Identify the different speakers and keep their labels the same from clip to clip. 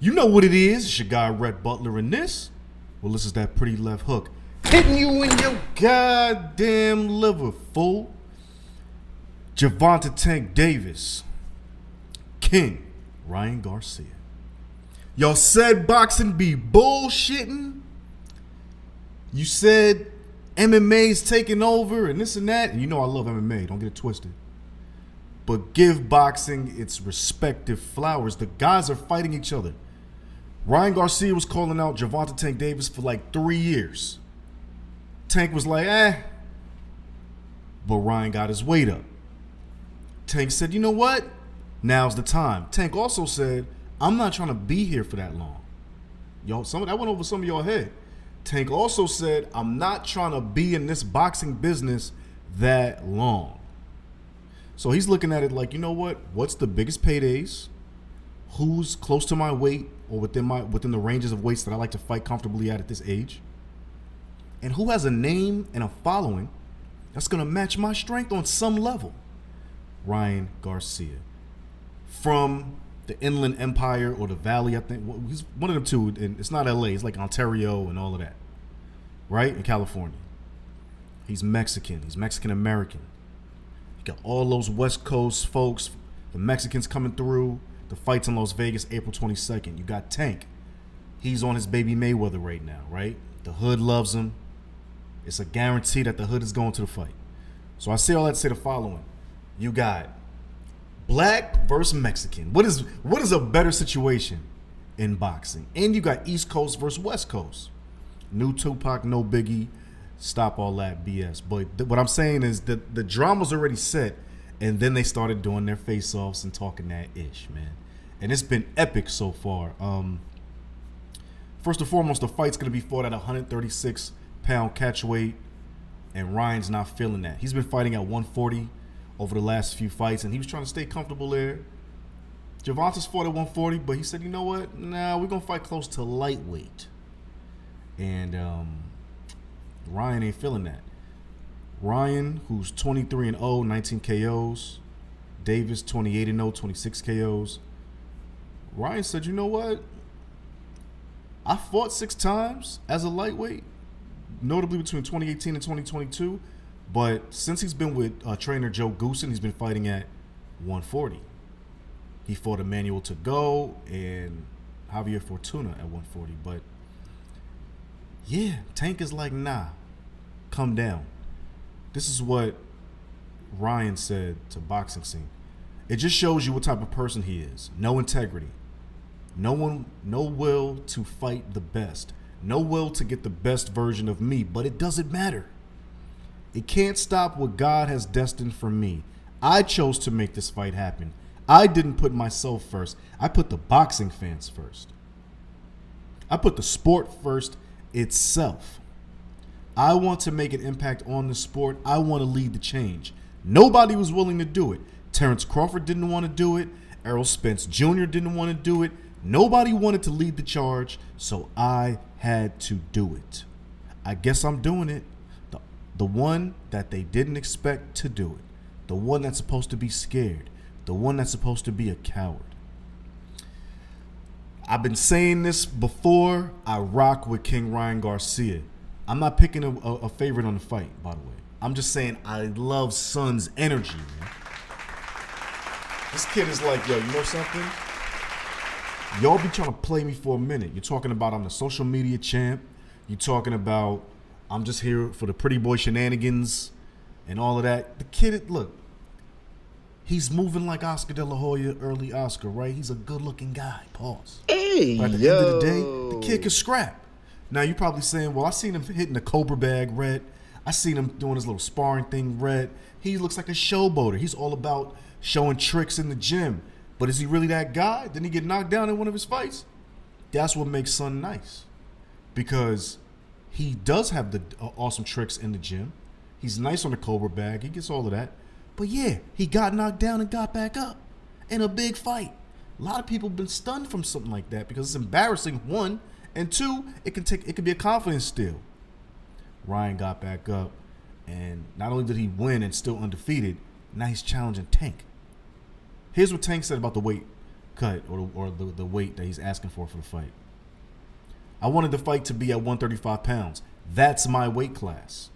Speaker 1: You know what it is. It's your guy, Rhett, Butler, and this. Well, this is that pretty left hook. Hitting you in your goddamn liver, fool. Gervonta Tank Davis. King Ryan Garcia. Y'all said boxing be bullshitting. You said MMA's taking over and this and that. And you know I love MMA. Don't get it twisted. But give boxing its respective flowers. The guys are fighting each other. Ryan Garcia was calling out Gervonta Tank Davis for like 3 years. Tank was like, But Ryan got his weight up. Tank said, you know what? Now's the time. Tank also said, I'm not trying to be here for that long. Y'all, that went over some of y'all head. Tank also said, I'm not trying to be in this boxing business that long. So he's looking at it like, you know what? What's the biggest paydays? Who's close to my weight or within the ranges of weights that I like to fight comfortably at this age? And who has a name and a following that's going to match my strength on some level? Ryan Garcia. From the Inland Empire or the Valley, I think. He's one of them two. And it's not LA. It's like Ontario and all of that. Right? In California. He's Mexican. He's Mexican-American. You got all those West Coast folks, the Mexicans coming through. The fight's in Las Vegas, April 22nd. You got Tank. He's on his baby Mayweather right now, right? The hood loves him. It's a guarantee that the hood is going to the fight. So I say all that to say the following. You got black versus Mexican. What is a better situation in boxing? And you got East Coast versus West Coast. New Tupac, no Biggie. Stop all that BS. But what I'm saying is that the drama's already set, and then they started doing their face-offs and talking that ish, man. And it's been epic so far. First and foremost, the fight's going to be fought at 136-pound catch weight, and Ryan's not feeling that. He's been fighting at 140 over the last few fights, and he was trying to stay comfortable there. Gervonta's fought at 140, but he said, you know what? Nah, we're going to fight close to lightweight. And Ryan ain't feeling that. Ryan, who's 23-0, 19 KOs. Davis, 28-0, 26 KOs. Ryan said, you know what? I fought 6 times as a lightweight, notably between 2018 and 2022. But since he's been with trainer Joe Goosen, he's been fighting at 140. He fought Emmanuel Tago and Javier Fortuna at 140. But yeah, Tank is like, nah, come down. This is what Ryan said to Boxing Scene. It just shows you what type of person he is. No integrity. No will to fight the best. No will to get the best version of me. But it doesn't matter. It can't stop what God has destined for me. I chose to make this fight happen. I didn't put myself first. I put the boxing fans first. I put the sport first itself. I want to make an impact on the sport. I want to lead the change. Nobody was willing to do it. Terrence Crawford didn't want to do it. Errol Spence Jr. didn't want to do it. Nobody wanted to lead the charge, so I had to do it. I guess I'm doing it. The one that they didn't expect to do it. The one that's supposed to be scared. The one that's supposed to be a coward. I've been saying this before. I rock with King Ryan Garcia. I'm not picking a favorite on the fight, by the way. I'm just saying I love Son's energy, man. This kid is like, yo, you know something? Y'all be trying to play me for a minute. You're talking about I'm the social media champ. You're talking about I'm just here for the pretty boy shenanigans and all of that. The kid, look, he's moving like Oscar De La Hoya, early Oscar, right? He's a good-looking guy, pause.
Speaker 2: Hey,
Speaker 1: but at the end of the day, the kid can scrap. Now, you're probably saying, well, I seen him hitting the Cobra bag, Rhett. I seen him doing his little sparring thing, Rhett. He looks like a showboater. He's all about showing tricks in the gym. But is he really that guy? Didn't he get knocked down in one of his fights? That's what makes Son nice. Because he does have the awesome tricks in the gym. He's nice on the Cobra bag. He gets all of that. But yeah, he got knocked down and got back up in a big fight. A lot of people have been stunned from something like that because it's embarrassing, one. And two, it can be a confidence steal. Ryan got back up. And not only did he win and still undefeated, now he's challenging Tank. Here's what Tank said about the weight cut or the weight that he's asking for the fight. I wanted the fight to be at 135 pounds. That's my weight class.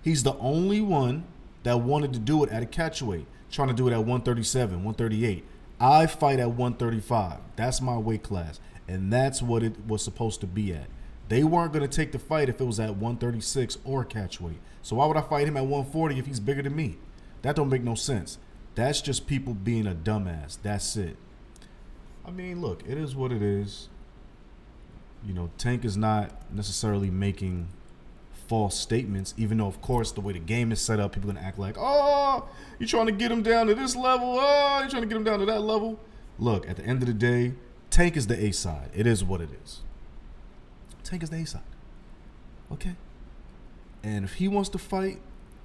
Speaker 1: He's the only one that wanted to do it at a catchweight, trying to do it at 137, 138. I fight at 135. That's my weight class, and that's what it was supposed to be at. They weren't going to take the fight if it was at 136 or catchweight. So why would I fight him at 140 if he's bigger than me? That don't make no sense. That's just people being a dumbass. That's it. I mean, look, it is what it is. You know, Tank is not necessarily making false statements, even though, of course, the way the game is set up, people are going to act like, oh, you're trying to get him down to this level. Oh, you're trying to get him down to that level. Look, at the end of the day, Tank is the A side. It is what it is. Tank is the A side. Okay? And if he wants to fight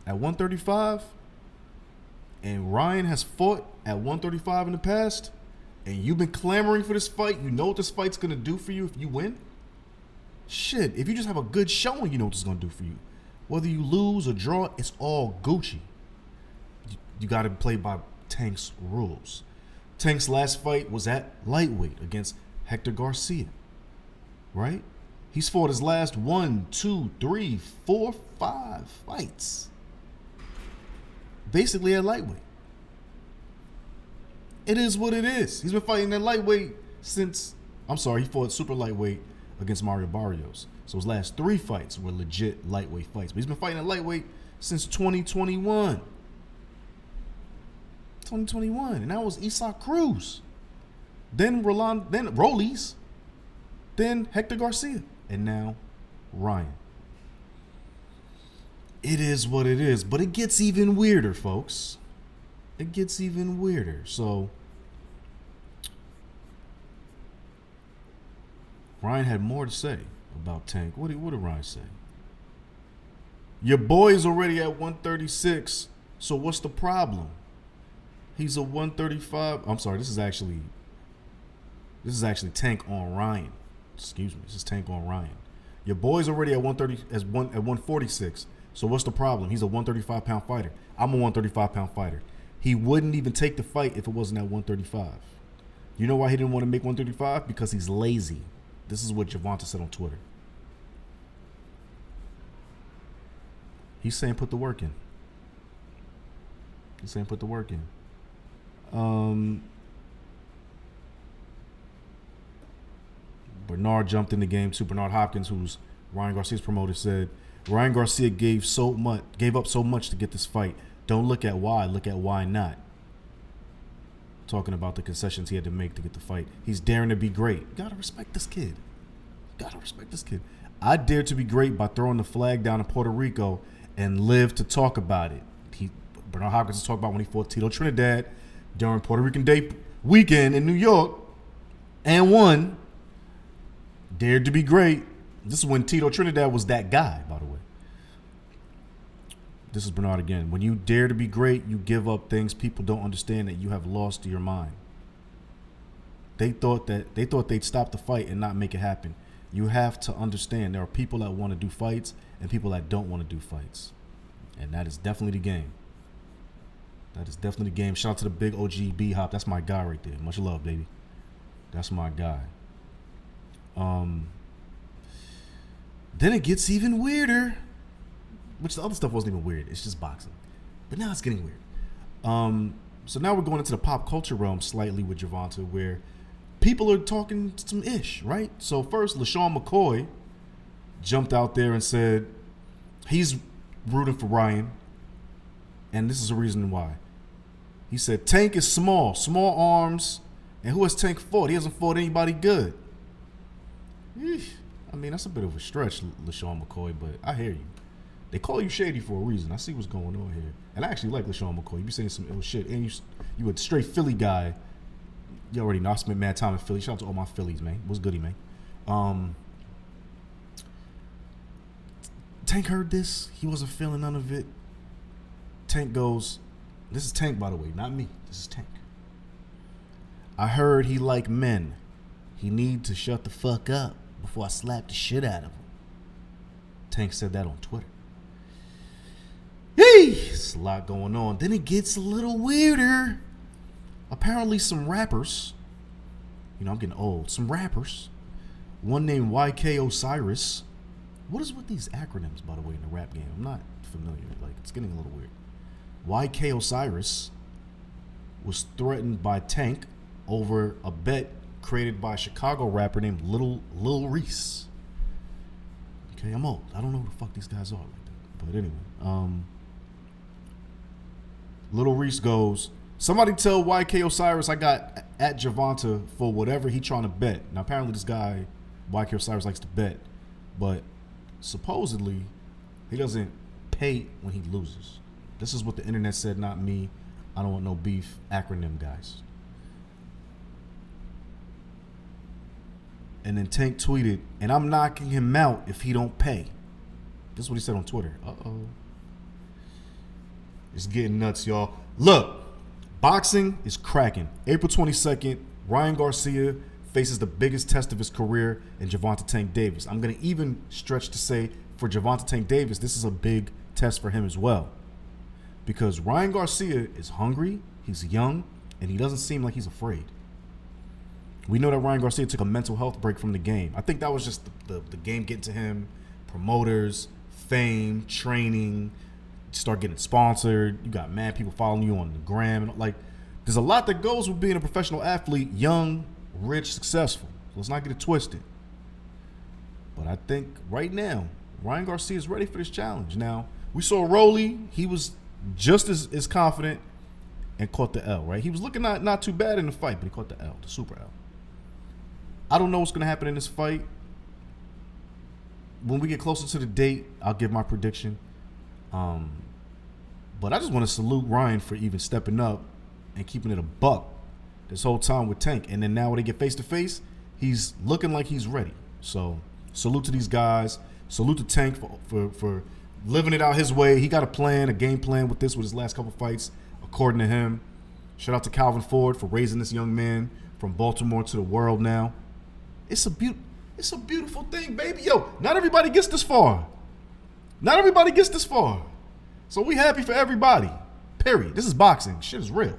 Speaker 1: at 135, and Ryan has fought at 135 in the past, and you've been clamoring for this fight, you know what this fight's going to do for you if you win? Shit, if you just have a good showing, you know what it's going to do for you. Whether you lose or draw, it's all Gucci. You got to play by Tank's rules. Tank's last fight was at lightweight against Hector Garcia, right? He's fought his last 1, 2, 3, 4, 5 fights basically at lightweight. It is what it is. He's been fighting at lightweight since, he fought super lightweight against Mario Barrios. So his last 3 fights were legit lightweight fights. But he's been fighting at lightweight since 2021. 2021. And that was Isaac Cruz. Then Rollies. Then Hector Garcia. And now Ryan. It is what it is. But it gets even weirder, folks. It gets even weirder. So Ryan had more to say about Tank. What did Ryan say? Your boy's already at 136, so what's the problem? He's a 135. I'm sorry, this is actually Tank on Ryan. Excuse me, this is Tank on Ryan. Your boy's already at 130 at 146. So what's the problem? He's a 135-pound fighter. I'm a 135-pound fighter. He wouldn't even take the fight if it wasn't at 135. You know why he didn't want to make 135? Because he's lazy. This is what Gervonta said on Twitter. He's saying put the work in. He's saying put the work in. Bernard jumped in the game too. Bernard Hopkins, who's Ryan Garcia's promoter, said Ryan Garcia gave up so much to get this fight. Don't look at why, look at why not. Talking about the concessions he had to make to get the fight. He's daring to be great. You gotta respect this kid. I dared to be great by throwing the flag down in Puerto Rico and live to talk about it. Bernard Hopkins talked about when he fought Tito Trinidad during Puerto Rican Day weekend in New York and won. Dared to be great. This is when Tito Trinidad was that guy, by the way. This is Bernard again. When you dare to be great, you give up things people don't understand that you have lost your mind. They thought they'd stop the fight and not make it happen. You have to understand there are people that want to do fights and people that don't want to do fights. And that is definitely the game. Shout out to the big OG B-Hop. That's my guy right there. Much love, baby. That's my guy. Then it gets even weirder. Which the other stuff wasn't even weird. It's just boxing. But now it's getting weird. So now we're going into the pop culture realm slightly with Gervonta, where people are talking some ish, right? So first, LeSean McCoy jumped out there and said he's rooting for Ryan. And this is the reason why. He said Tank is small arms. And who has Tank fought? He hasn't fought anybody good. Eesh. I mean, that's a bit of a stretch, LeSean McCoy, but I hear you. They call you shady for a reason. I see what's going on here. And I actually like LeSean McCoy. You be saying some ill shit. And you a straight Philly guy. You already know I spent mad time in Philly. Shout out to all my Phillies, man. What's goody, man? Tank heard this. He wasn't feeling none of it. Tank goes, this is Tank, by the way, not me. This is Tank. I heard he like men. He need to shut the fuck up before I slap the shit out of him. Tank said that on Twitter. Yay! There's a lot going on. Then it gets a little weirder. Apparently some rappers I'm getting old. Some rappers. One named YK Osiris. What is with these acronyms, by the way, in the rap game? I'm not familiar. Like, it's getting a little weird. YK Osiris was threatened by Tank over a bet created by a Chicago rapper named Lil Reese. Okay, I'm old. I don't know who the fuck these guys are like that. But anyway, Lil Reese goes, somebody tell YK Osiris I got at Gervonta for whatever he trying to bet. Now, apparently this guy, YK Osiris, likes to bet, but supposedly he doesn't pay when he loses. This is what the internet said, not me. I don't want no beef. Acronym guys. And then Tank tweeted, and I'm knocking him out if he don't pay. This is what he said on Twitter. Uh-oh. It's getting nuts, y'all. Look, boxing is cracking. April 22nd, Ryan Garcia faces the biggest test of his career in Gervonta Tank Davis. I'm going to even stretch to say for Gervonta Tank Davis, this is a big test for him as well. Because Ryan Garcia is hungry, he's young, and he doesn't seem like he's afraid. We know that Ryan Garcia took a mental health break from the game. I think that was just the game getting to him. Promoters, fame, training, start getting sponsored. You got mad people following you on the gram. And like, there's a lot that goes with being a professional athlete, young, rich, successful. So let's not get it twisted. But I think right now, Ryan Garcia is ready for this challenge. Now, we saw Rolly. He was just as confident and caught the L, right? He was looking not too bad in the fight, but he caught the L, the super L. I don't know what's going to happen in this fight. When we get closer to the date, I'll give my prediction. But I just want to salute Ryan for even stepping up and keeping it a buck this whole time with Tank. And then now when they get face-to-face, he's looking like he's ready. So salute to these guys. Salute to Tank for living it out his way. He got a plan, a game plan with his last couple fights, according to him. Shout out to Calvin Ford for raising this young man from Baltimore to the world now. It's a beautiful thing, baby. Yo, not everybody gets this far. Not everybody gets this far. So we happy for everybody. Period. This is boxing. Shit is real.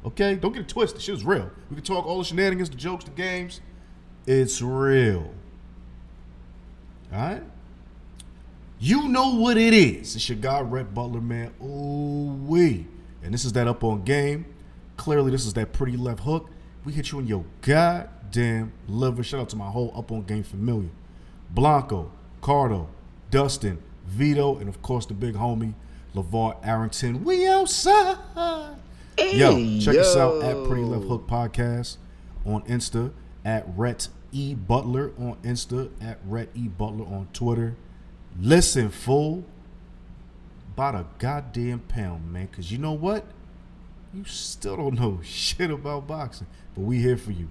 Speaker 1: Okay? Don't get it twisted. Shit is real. We can talk all the shenanigans, the jokes, the games. It's real. All right? You know what it is. It's your guy, Rhett Butler, man. Ooh-wee. And this is that up on game. Clearly, this is that pretty left hook. We hit you in your goddamn liver. Shout out to my whole up on game familiar. Blanco, Cardo, Dustin, Vito, and of course the big homie, LeVar Arrington. We outside. Hey, check us out at Pretty Left Hook Podcast on Insta, at Rhett E. Butler on Insta, at Rhett E. Butler on Twitter. Listen, fool, about a goddamn pound, man, because you know what? You still don't know shit about boxing, but we here for you.